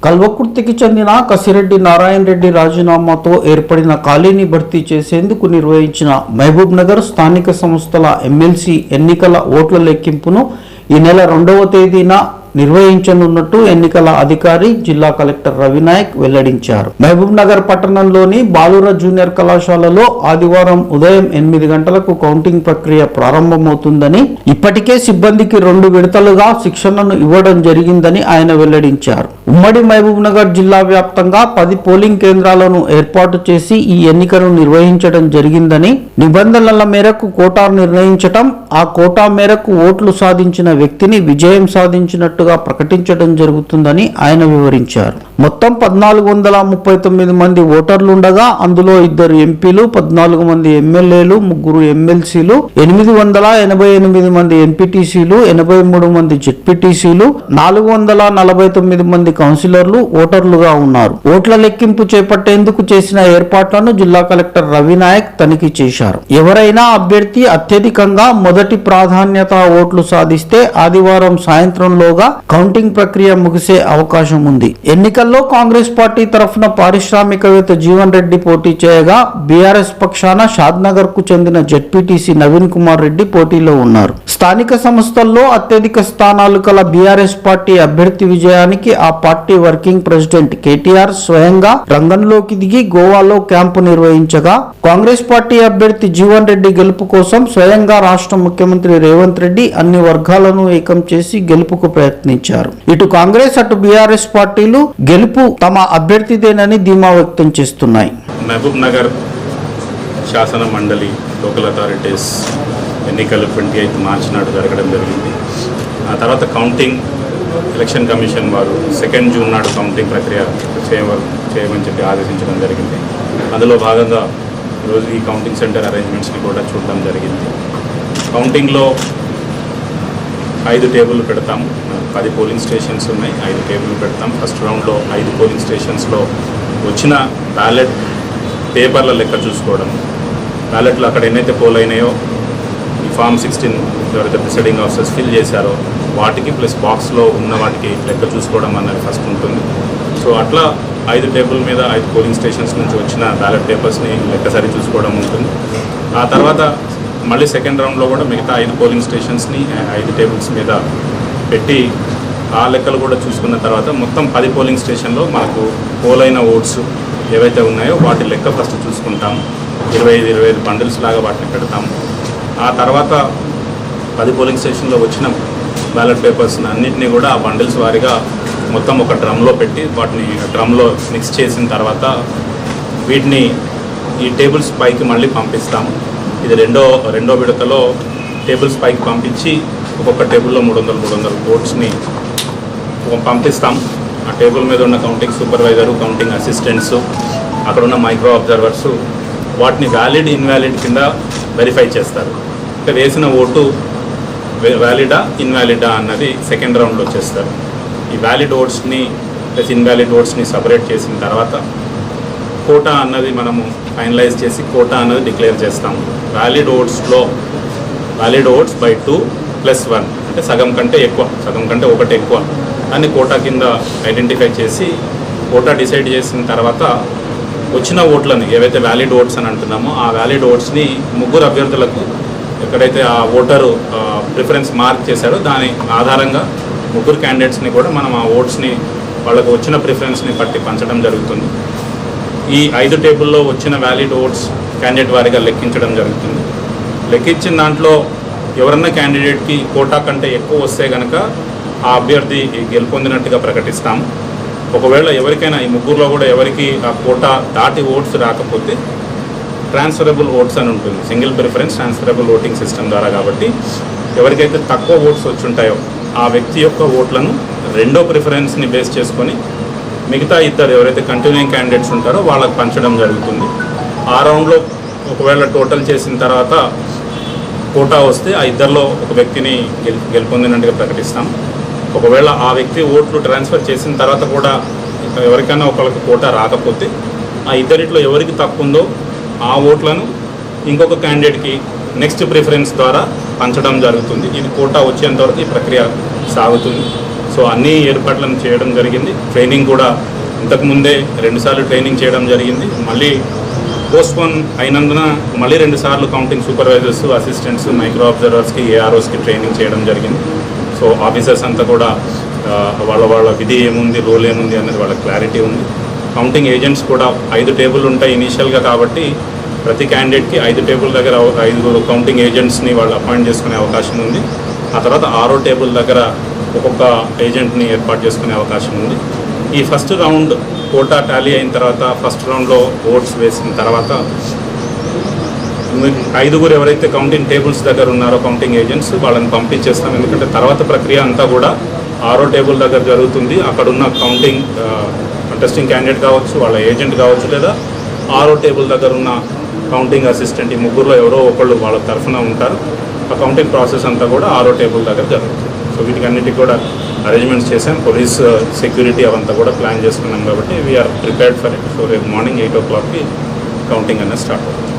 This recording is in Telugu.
కల్వకుర్తికి చెందిన కసిరెడ్డి నారాయణ రెడ్డి రాజీనామాతో ఏర్పడిన ఖాళీని భర్తీ చేసేందుకు నిర్వహించిన మహబూబ్ నగర్ స్థానిక సంస్థల ఎమ్మెల్సీ ఎన్నికల ఓట్ల లెక్కింపును ఈ నెల 2వ తేదీన నిర్వహించనున్నట్టు ఎన్నికల అధికారి జిల్లా కలెక్టర్ రవినాయక్ వెల్లడించారు. మహబూబ్ నగర్ పట్టణంలోని బాలుర జూనియర్ కళాశాలలో ఆదివారం ఉదయం 8 గంటలకు కౌంటింగ్ ప్రక్రియ ప్రారంభమవుతుందని, ఇప్పటికే సిబ్బందికి 2 విడతలుగా శిక్షణను ఇవ్వడం జరిగిందని ఆయన వెల్లడించారు. ఉమ్మడి మహబూబ్ నగర్ జిల్లా వ్యాప్తంగా 10 పోలింగ్ కేంద్రాలను ఏర్పాటు చేసి ఈ ఎన్నికను నిర్వహించడం జరిగిందని, నిబంధనల మేరకు కోటా నిర్ణయించటం, ఆ కోటా మేరకు ఓట్లు సాధించిన వ్యక్తిని విజయం సాధించినట్టు ప్రకటించడం జరుగుతుందని ఆయన వివరించారు. మొత్తం 1439 మంది ఓటర్లుండగా అందులో 2 ఎంపీలు, 14 మంది ఎమ్మెల్యేలు, 3 ఎమ్మెల్సీలు, 888 మంది ఎంపీటీసీలు, 83 మంది జెడ్పీటీసీలు, 449 మంది కౌన్సిలర్లు ఓటర్లుగా ఉన్నారు. ఓట్ల లెక్కింపు చేపట్టేందుకు చేసిన ఏర్పాట్లను జిల్లా కలెక్టర్ రవినాయక్ తనిఖీ చేశారు. ఎవరైనా అభ్యర్థి అత్యధికంగా మొదటి ప్రాధాన్యత ఓట్లు సాధిస్తే ఆదివారం సాయంత్రంలోగా కౌంటింగ్ ప్రక్రియ ముగిసే అవకాశం ఉంది. ఎన్నికల్లో కాంగ్రెస్ పార్టీ తరఫున పారిశ్రామికవేత్త జీవన్ రెడ్డి పోటీ చేయగా, బీఆర్ఎస్ పక్షాన షాద్నగర్ కు చెందిన జెడ్పీటీసీ నవీన్ కుమార్ రెడ్డి పోటీలో ఉన్నారు. స్థానిక సంస్థల్లో అత్యధిక స్థానాలు కల బీఆర్ఎస్ పార్టీ అభ్యర్థి విజయానికి ఆ పార్టీ వర్కింగ్ ప్రెసిడెంట్ కేటీఆర్ స్వయంగా రంగంలోకి దిగి గోవాలో క్యాంపు నిర్వహించగా, కాంగ్రెస్ పార్టీ అభ్యర్థి జీవన్ రెడ్డి గెలుపు కోసం స్వయంగా రాష్ట్ర ముఖ్యమంత్రి రేవంత్ రెడ్డి అన్ని వర్గాలను ఏకం చేసి గెలుపుకు ప్రయత్నించారు. ఇటు కాంగ్రెస్ అటు బీఆర్ఎస్ పార్టీలు గెలుపు తమ అభ్యర్థిదేనని ధీమా వ్యక్తం చేస్తున్నాయి. మహబూబ్ నగర్ శాసన మండలి లోకల్ అథారిటీస్ ఎన్నికలు 28 మార్చి నాడు జరగడం జరిగింది. ఆ తర్వాత కౌంటింగ్ ఎలక్షన్ కమిషన్ వారు 2 జూన్ నాడు కౌంటింగ్ ప్రక్రియ చేయమని చెప్పి ఆదేశించడం జరిగింది. అందులో భాగంగా ఈరోజు ఈ కౌంటింగ్ సెంటర్ అరేంజ్మెంట్స్ని కూడా చూడడం జరిగింది. కౌంటింగ్లో 5 టేబుల్ పెడతాం. 10 పోలింగ్ స్టేషన్స్ ఉన్నాయి. 5 టేబుల్ పెడతాం. ఫస్ట్ రౌండ్లో 5 పోలింగ్ స్టేషన్స్లో వచ్చిన బ్యాలెట్ పేపర్ల లెక్క చూసుకోవడం, బ్యాలెట్లు అక్కడ ఎన్నైతే పోల్ అయినాయో ఈ ఫామ్ 16 ఎవరైతే ప్రిసైడింగ్ ఆఫీసర్స్ ఫిల్ చేశారో వాటికి ప్లస్ బాక్స్లో ఉన్న వాటికి లెక్క చూసుకోవడం అన్నది ఫస్ట్ ఉంటుంది. సో అట్లా 5 టేబుల్ మీద 5 పోలింగ్ స్టేషన్స్ నుంచి వచ్చిన బ్యాలెట్ పేపర్స్ని లెక్క సరి చూసుకోవడం ఉంటుంది. ఆ తర్వాత మళ్ళీ సెకండ్ రౌండ్లో కూడా మిగతా 5 పోలింగ్ స్టేషన్స్ని 5 టేబుల్స్ మీద పెట్టి ఆ లెక్కలు కూడా చూసుకున్న తర్వాత మొత్తం 10 పోలింగ్ స్టేషన్లో మనకు పోలైన ఓట్స్ ఏవైతే ఉన్నాయో వాటి లెక్క ఫస్ట్ చూసుకుంటాం. 25 బండిల్స్ లాగా వాటిని పెడతాం. ఆ తర్వాత 10 పోలింగ్ స్టేషన్లో వచ్చిన బ్యాలెట్ పేపర్స్ అన్నింటినీ కూడా ఆ బండిల్స్ వారీగా మొత్తం ఒక డ్రమ్లో పెట్టి వాటిని డ్రమ్లో మిక్స్ చేసిన తర్వాత వీటిని ఈ టేబుల్స్ పైకి మళ్ళీ పంపిస్తాం. ఇది రెండో విడతలో టేబుల్స్ పైకి పంపించి ఒక్కొక్క టేబుల్లో 300 ఓట్స్ని పంపిస్తాం. ఆ టేబుల్ మీద ఉన్న కౌంటింగ్ సూపర్వైజరు, కౌంటింగ్ అసిస్టెంట్స్, అక్కడ ఉన్న మైక్రో అబ్జర్వర్సు వాటిని వ్యాలిడ్ ఇన్వాలిడ్ కింద వెరిఫై చేస్తారు. అంటే వేసిన ఓటు వ్యాలిడా ఇన్వాలిడా అన్నది సెకండ్ రౌండ్లో చేస్తారు. ఈ వ్యాలిడ్ ఓట్స్ని ప్లస్ ఇన్వాలిడ్ ఓట్స్ని సపరేట్ చేసిన తర్వాత కోటా అన్నది మనము ఫైనలైజ్ చేసి కోటా అన్నది డిక్లేర్ చేస్తాం. వ్యాలిడ్ ఓట్స్ బై 2 + 1 అంటే సగం కంటే ఎక్కువ, సగం కంటే 1 ఎక్కువ అని కోటా కింద ఐడెంటిఫై చేసి కోటా డిసైడ్ చేసిన తర్వాత వచ్చిన ఓట్లని ఏవైతే వ్యాలిడ్ ఓట్స్ అని అంటున్నామో ఆ వ్యాలిడ్ ఓట్స్ని 3 అభ్యర్థులకు ఎక్కడైతే ఆ ఓటరు ప్రిఫరెన్స్ మార్క్ చేశాడో దాని ఆధారంగా 3 క్యాండిడేట్స్ని కూడా మనం ఆ ఓట్స్ని వాళ్ళకు వచ్చిన ప్రిఫరెన్స్ని బట్టి పంచడం జరుగుతుంది. ఈ 5 టేబుల్లో వచ్చిన వ్యాలిడ్ ఓట్స్ క్యాండిడేట్ వారీగా లెక్కించడం జరుగుతుంది. లెక్కించిన దాంట్లో ఎవరన్నా క్యాండిడేట్కి కోటా కంటే ఎక్కువ వస్తే కనుక ఆ అభ్యర్థి గెలుపొందినట్టుగా ప్రకటిస్తాం. ఒకవేళ ఎవరికైనా ఈ 3లో కూడా ఎవరికి ఆ కోటా దాటి ఓట్స్ రాకపోతే ట్రాన్స్ఫరబుల్ ఓట్స్ అని ఉంటుంది. Single preference transferable voting system ద్వారా. కాబట్టి ఎవరికైతే తక్కువ ఓట్స్ వచ్చుంటాయో ఆ వ్యక్తి యొక్క ఓట్లను రెండో ప్రిఫరెన్స్ని బేస్ చేసుకొని మిగతా 2 ఎవరైతే కంటిన్యూయింగ్ క్యాండిడేట్స్ ఉంటారో వాళ్ళకి పంచడం జరుగుతుంది. ఆ రౌండ్లో ఒకవేళ టోటల్ చేసిన తర్వాత కోటా వస్తే ఆ 2లో ఒక వ్యక్తిని గెలుపొందినట్టుగా ప్రకటిస్తాం. ఒకవేళ ఆ వ్యక్తి ఓట్లు ట్రాన్స్ఫర్ చేసిన తర్వాత కూడా ఎవరికైనా ఒకరికి కోటా రాకపోతే ఆ 2 ఎవరికి తక్కువ ఉందో ఆ ఓట్లను ఇంకొక క్యాండిడేట్కి నెక్స్ట్ ప్రిఫరెన్స్ ద్వారా పంచడం జరుగుతుంది. ఇది కోటా వచ్చేంతవరకు ఈ ప్రక్రియ సాగుతుంది. సో అన్ని ఏర్పాట్లను చేయడం జరిగింది. ట్రైనింగ్ కూడా ఇంతకుముందే 2 సార్లు ట్రైనింగ్ చేయడం జరిగింది. మళ్ళీ పోస్ట్పోన్ అయినందున మళ్ళీ 2 సార్లు కౌంటింగ్ సూపర్వైజర్స్, అసిస్టెంట్స్, మైక్రో అబ్జర్వర్స్కి, ఏఆర్ఓస్కి ట్రైనింగ్ చేయడం జరిగింది. సో ఆఫీసర్స్ అంతా కూడా వాళ్ళ విధి ఏముంది, రోల్ ఏముంది అనేది వాళ్ళ క్లారిటీ ఉంది. కౌంటింగ్ ఏజెంట్స్ కూడా 5 టేబుల్ ఉంటాయి ఇనీషియల్గా, కాబట్టి ప్రతి క్యాండిడేట్కి 5 టేబుల్ దగ్గర 5 కౌంటింగ్ ఏజెంట్స్ని వాళ్ళు అపాయింట్ చేసుకునే అవకాశం ఉంది. ఆ తర్వాత 6వ టేబుల్ దగ్గర ఒక్కొక్క ఏజెంట్ని ఏర్పాటు చేసుకునే అవకాశం ఉంది. ఈ ఫస్ట్ రౌండ్ కోటా టాలీ అయిన తర్వాత, ఫస్ట్ రౌండ్లో ఓట్స్ వేసిన తర్వాత 5 ఎవరైతే కౌంటింగ్ టేబుల్స్ దగ్గర ఉన్నారో కౌంటింగ్ ఏజెంట్స్, వాళ్ళని పంపించేస్తాం. ఎందుకంటే తర్వాత ప్రక్రియ అంతా కూడా 6వ టేబుల్ దగ్గర జరుగుతుంది. అక్కడున్న కౌంటింగ్ కంటెస్టింగ్ క్యాండిడేట్ కావచ్చు, వాళ్ళ ఏజెంట్ కావచ్చు, లేదా 6వ టేబుల్ దగ్గర ఉన్న కౌంటింగ్ అసిస్టెంట్, ఈ ముగ్గురులో ఎవరో ఒకళ్ళు వాళ్ళ తరఫున ఉంటారు. ఆ కౌంటింగ్ ప్రాసెస్ అంతా కూడా 6వ టేబుల్ దగ్గర జరుగుతుంది. సో వీటికి అన్నిటికీ కూడా అరేంజ్మెంట్స్ చేసాం. పోలీస్ సెక్యూరిటీ అవంతా కూడా ప్లాన్ చేసుకున్నాం, కాబట్టి we're prepared for it. So రేపు మార్నింగ్ 8 o'clockకి కౌంటింగ్ అనేది స్టార్ట్ అవుతుంది.